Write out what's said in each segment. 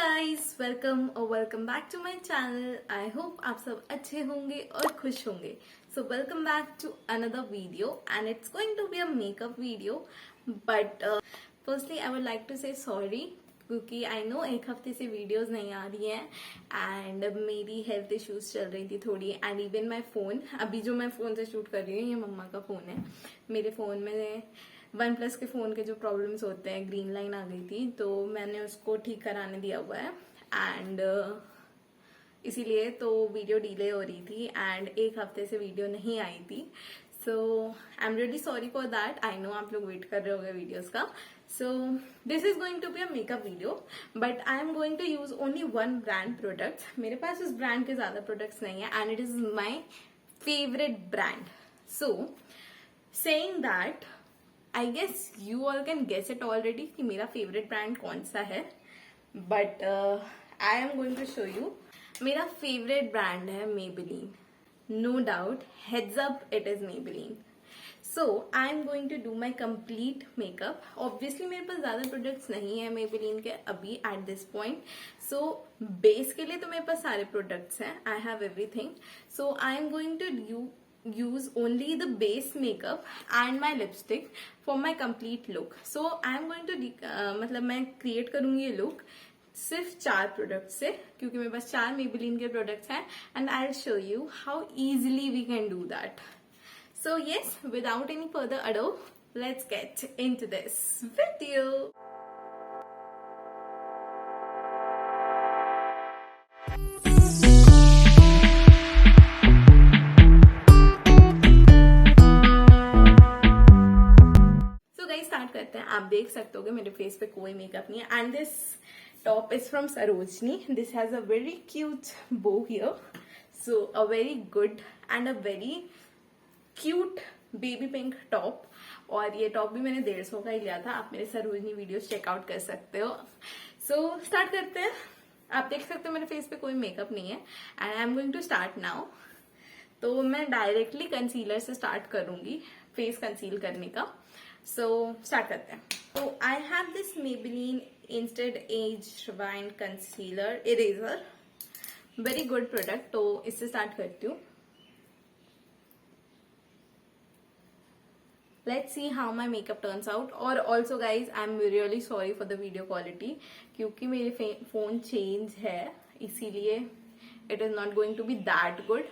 Guys, welcome back to my channel. I hope आप सब अच्छे होंगे और खुश होंगे। So welcome back to another video and it's going to be a makeup video. But firstly I would like to say sorry, क्योंकि I no एक हफ्ते से वीडियोस नहीं आ रही हैं एंड मेरी हेल्थ इश्यूज चल रही थी थोड़ी। एंड इवन माई फोन, अभी जो मैं फोन से शूट कर रही हूँ ये मम्मा का फोन है। मेरे फोन में OnePlus के फोन के जो प्रॉब्लम्स होते हैं, ग्रीन लाइन आ गई थी तो मैंने उसको ठीक कराने दिया हुआ है एंड इसीलिए तो वीडियो डिले हो रही थी एंड एक हफ्ते से वीडियो नहीं आई थी। So I am really sorry for that. I know आप लोग वेट कर रहे होंगे वीडियोस का। So this is going to be a makeup video but I am going to use only one brand products. मेरे पास उस ब्रांड के ज्यादा प्रोडक्ट्स नहीं है and it is my favourite brand. So saying that I guess you all can guess it already कि मेरा favourite brand कौन सा है, but I am going to show you. मेरा फेवरेट ब्रांड है Maybelline, no doubt, heads up, it is Maybelline। So I am going to do my complete makeup. Obviously मेरे पास ज्यादा प्रोडक्ट्स नहीं है Maybelline के अभी at this point. So base के लिए तो मेरे पास सारे प्रोडक्ट्स हैं, I have everything. So I am going to use only the base makeup and my lipstick for my complete look. So I am going to मतलब मैं create करूंगी ये look सिर्फ 4 प्रोडक्ट से, क्योंकि मेरे पास 4 Maybelline के प्रोडक्ट्स हैं and I'll show you how easily we can do that. So yes, without any further ado, let's get into this video. Start करते हैं। आप देख सकते हो मेरे फेस पे कोई मेकअप नहीं है and this top is from Sarojini. This has a very cute bow here, so a very good and a very cute baby pink top. और ये टॉप भी मैंने 150 का ही लिया था। आप मेरे सरोजनी वीडियोस चेकआउट कर सकते हो। सो स्टार्ट करते हैं। आप देख सकते हो मेरे फेस पे कोई मेकअप नहीं है and I am going to start now. तो मैं डायरेक्टली कंसीलर से स्टार्ट करूंगी फेस कंसील करने का। सो स्टार्ट करते हैं। तो I have this Maybelline instant age rewind concealer eraser, very good product. तो इससे स्टार्ट करती हूँ। Let's see how my makeup turns out. और also guys I am really sorry for the video quality, क्योंकि मेरे फोन चेंज है इसीलिए it is not going to be that good,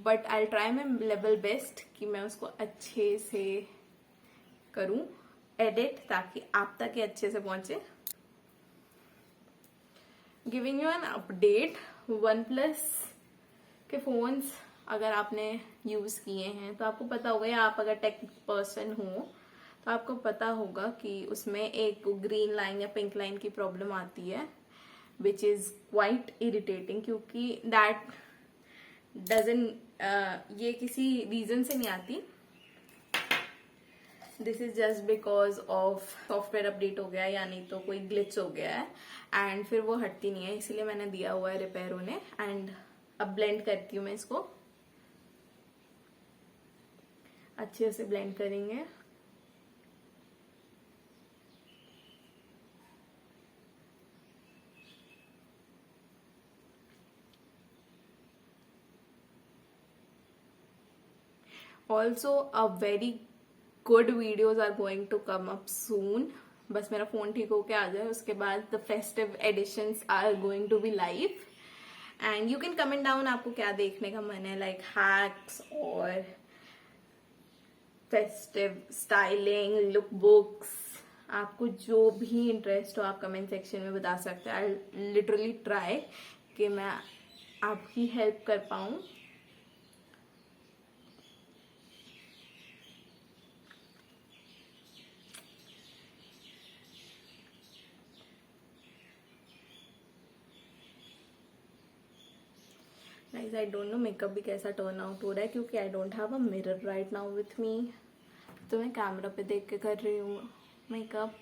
but I try my level best कि मैं उसको अच्छे से करूं एडिट ताकि आप तक ये अच्छे से पहुंचे। Giving you an update, OnePlus के फोन्स अगर आपने यूज किए हैं तो आपको पता होगा, या आप अगर टेक पर्सन हो तो आपको पता होगा कि उसमें एक ग्रीन लाइन या पिंक लाइन की प्रॉब्लम आती है विच इज क्वाइट इरिटेटिंग, क्योंकि दैट डजंट ये किसी रीजन से नहीं आती। This is just because of software update हो गया या नहीं तो कोई ग्लिच हो गया है एंड फिर वो हटती नहीं है, इसीलिए मैंने दिया हुआ है रिपेयर होने। एंड अब ब्लेंड करती हूँ मैं इसको, अच्छे से ब्लेंड करेंगे। Also a very good videos are going to come up soon. बस मेरा फोन ठीक होके आ जाए, उसके बाद the festive editions are going to be live and you can comment down आपको क्या देखने का मन है, लाइक हैक्स और फेस्टिव स्टाइलिंग, लुक बुक्स, आपको जो भी इंटरेस्ट हो आप कमेंट सेक्शन में बता सकते हैं। आई लिटरली ट्राई कि मैं आपकी हेल्प कर पाऊं। Guys I don't know makeup भी कैसा टर्न आउट हो रहा है, क्योंकि I don't have a mirror right now with me, तो मैं कैमरा पे देख के कर रही हूँ makeup.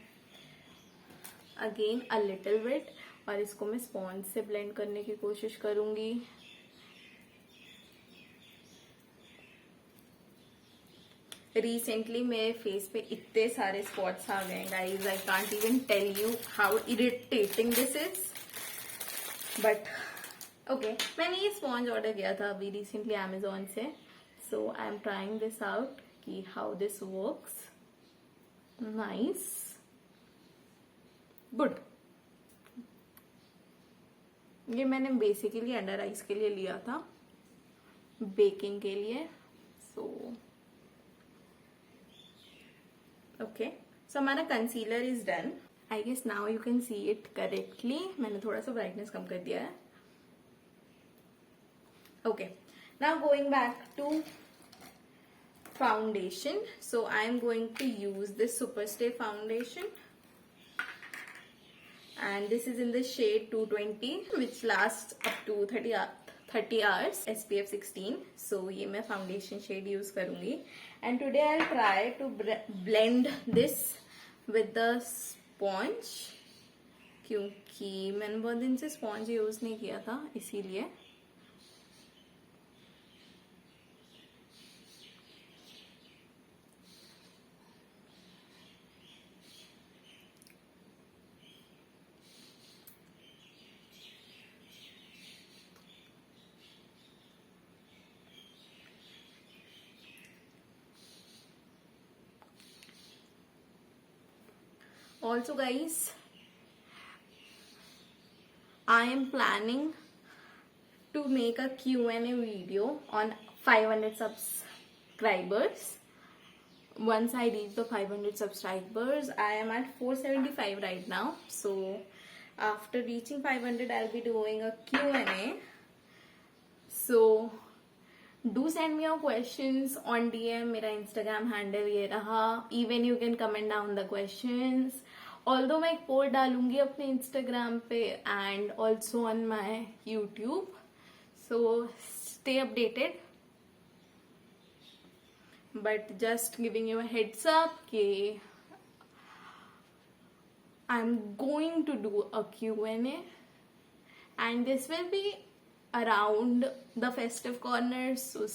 Again a little bit, और इसको मैं स्पॉन्ज से ब्लेंड करने की कोशिश करूंगी। रिसेंटली मेरे फेस पे इतने सारे स्पॉट्स आ गए guys, I can't even tell you how irritating this is. But okay मैंने ये स्पॉन्ज ऑर्डर किया था अभी रिसेंटली अमेजोन से. So I am trying this out कि how this works. Nice, good. ये मैंने बेसिकली अंडर आइज के लिए लिया था, बेकिंग के लिए. सो ओके, सो हमारा concealer is done. I guess now you can see it correctly. मैंने थोड़ा सा ब्राइटनेस कम कर दिया है. Okay, now going back to foundation. So I am going to use this Superstay foundation, and this is in the shade 220 which lasts up to 30 hours, SPF 16. So ये मैं foundation shade use करूंगी, and today I'll try to blend this with the sponge क्योंकि मैंने बहुत दिन से sponge use नहीं किया था इसीलिए. Also guys, I am planning to make a Q&A video on 500 subscribers. Once I reach the 500 subscribers, I am at 475 right now. So after reaching 500, I'll be doing a Q&A. So do send me your questions on DM. मेरा Instagram handle ये रहा. Even you can comment down the questions. Although मैं एक पोल डालूंगी अपने Instagram पे and also on my YouTube. So stay updated. But just giving you a heads up कि I'm going to do a Q&A, and this will be around the festive corners. So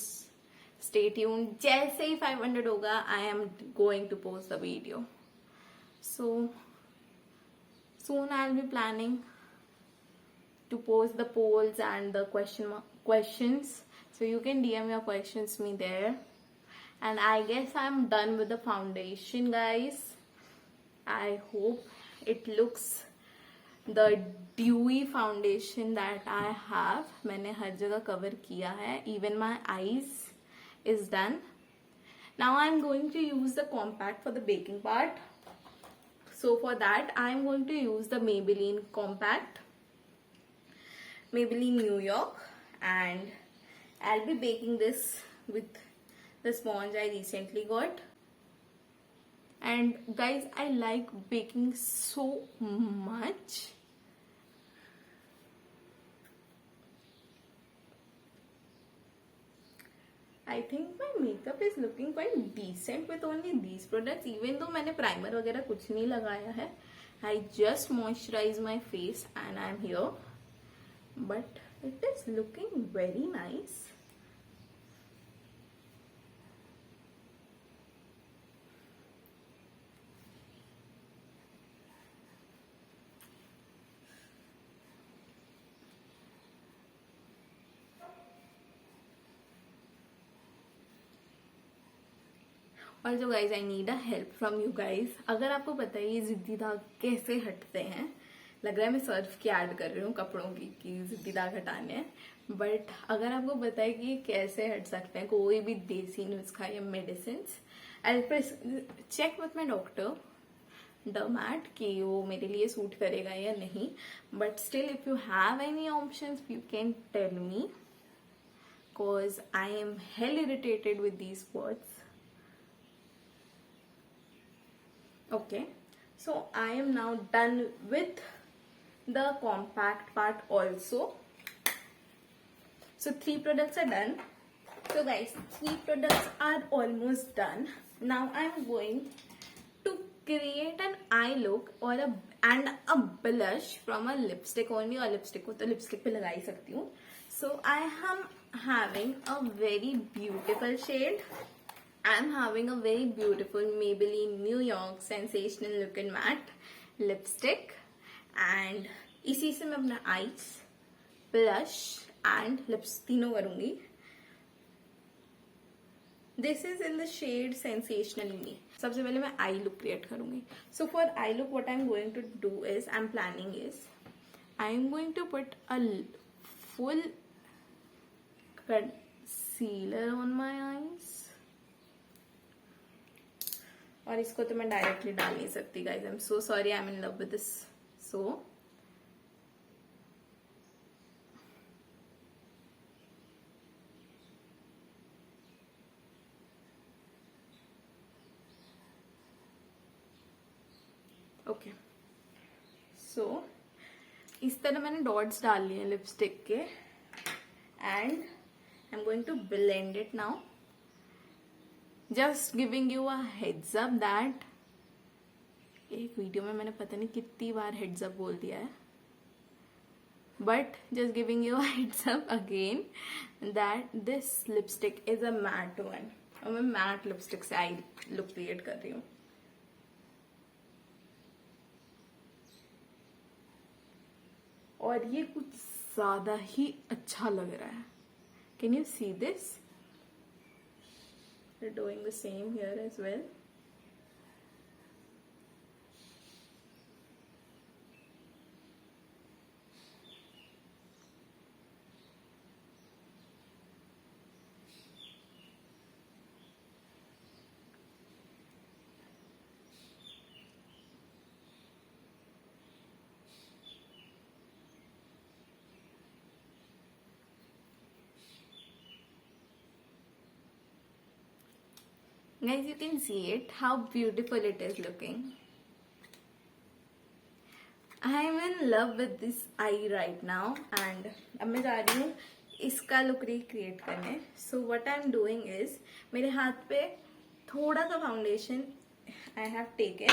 stay tuned. जैसे ही 500 होगा, I am going to post the video. So soon I'll be planning to post the polls and the questions. So you can DM your questions me there. And I guess I'm done with the foundation, guys. I hope it looks the dewy foundation that I have. मैंने हर जगह cover किया है. Even my eyes is done. Now I'm going to use the compact for the baking part. So for that I'm going to use the Maybelline compact, Maybelline New York, and I'll be baking this with the sponge I recently got. And guys, I like baking so much. I think my makeup is looking quite decent with only these products. Even though मैंने primer वगैरह कुछ नहीं लगाया है. I just moisturize my face and I'm here. But it is looking very nice. Also guys, I need a help from you guys. अगर आपको पता है ये जिद्दी दाग कैसे हटते हैं, लग रहा है मैं सर्फ की ऐड कर रही हूँ कपड़ों की कि जिद्दी दाग हटाने हैं. बट अगर आपको पता है कि ये कैसे हट सकते हैं, कोई भी देसी नुस्खा या medicine, I check with my doctor derm कि वो मेरे लिए सूट करेगा या नहीं. But still if you have any options you can tell me, because I am hell irritated with these words. Okay, so I am now done with the compact part also. So 3 products are done. So guys, 3 products are almost done. Now I am going to create an eye look or a blush from a lipstick only. और lipstick को तो lipstick पे लगा ही सकती हूँ. So I am having a very beautiful shade. I'm having a very beautiful Maybelline New York Sensational Look and Matte lipstick, and इसी से मैं अपना eyes ब्लश एंड लिप्स तीनों करूंगी. This is in the shade sensationally me. सबसे पहले मैं eye look create करूंगी. So for eye look what I am going to do is I am planning is I am going to put a full concealer on my eyes. और इसको तो मैं directly डाल नहीं सकती guys. I am so sorry. I am in love with this. So okay. So इस तरह मैंने डॉट्स डाल लिए लिपस्टिक के and I am going to blend it now. Just giving you a heads up that एक video में मैंने पता नहीं कितनी बार हेड्स अप बोल दिया है, but just giving you a heads up again that this lipstick is a matte one. और मैं मैट लिपस्टिक से आई लुक क्रिएट कर रही हूँ. और ये कुछ ज्यादा ही अच्छा लग रहा है. Can you see this? Doing the same here as well. Guys, you can see it, how beautiful it is looking. I am in love with this eye right now and अब मैं जा रही हूँ इसका लुक रिक्रिएट करने. So what I am doing is मेरे हाथ पे थोड़ा सा फाउंडेशन I have taken.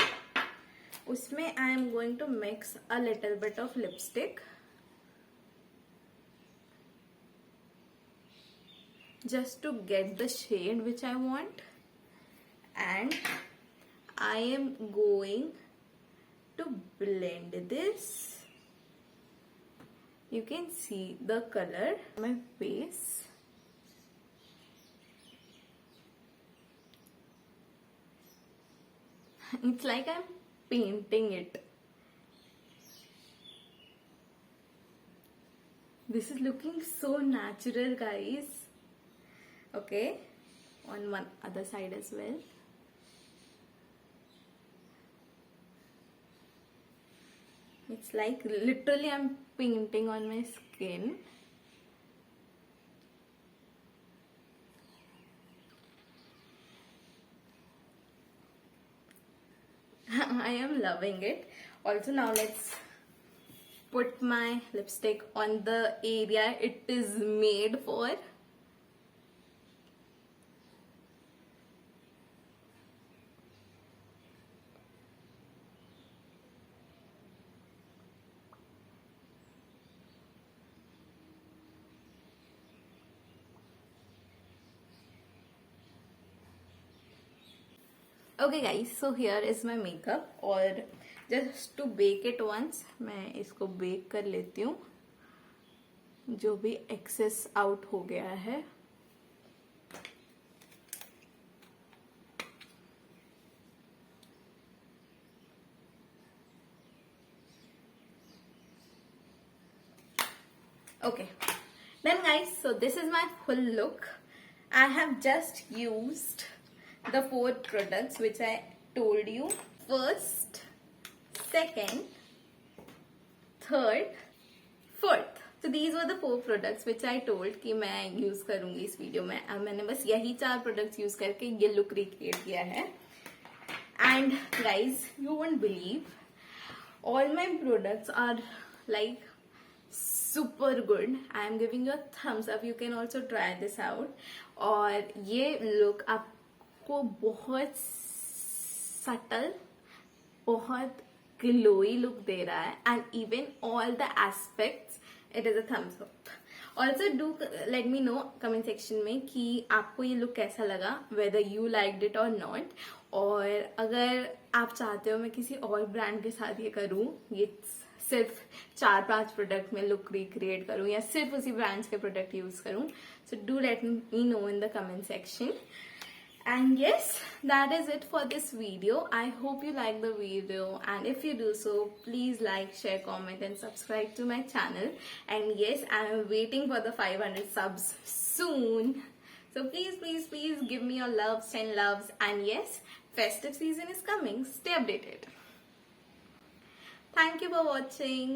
उसमें I am going to mix a little bit of lipstick. Just to get the shade which I want. And I am going to blend this. You can see the color on my face. It's like I'm painting it. This is looking so natural, guys. Okay, on one other side as well. It's like literally I'm painting on my skin. I am loving it. Also now let's put my lipstick on the area it is made for. Okay guys, so here is my makeup. और just to bake it once मैं इसको bake कर लेती हूँ जो भी access out हो गया है. Okay, then guys, so this is my full look. I have just used the 4 products which I told you. First, second, third, fourth. So these were the 4 products which I told कि मैं use करूंगी इस video में. अब मैंने बस यही 4 products use करके ये look recreate किया है. And guys, you won't believe, all my products are like super good. I am giving you a thumbs up. You can also try this out. और ये look आपको बहुत सटल, बहुत glowy look दे रहा है. And even all the aspects it is a thumbs up. Also do let me know comment section में कि आपको ये लुक कैसा लगा, वेदर यू लाइक्ड इट और नॉट. और अगर आप चाहते हो मैं किसी और ब्रांड के साथ ये करूँ, ये सिर्फ 4-5 प्रोडक्ट में लुक रिक्रिएट करूँ या सिर्फ उसी ब्रांड्स के प्रोडक्ट यूज करूँ. So do let me know in the comment section. And yes, that is it for this video. I hope you like the video, and if you do so, please like, share, comment and subscribe to my channel. And yes, I am waiting for the 500 subs soon. So please give me your loves and loves. And yes, festive season is coming. Stay updated. Thank you for watching.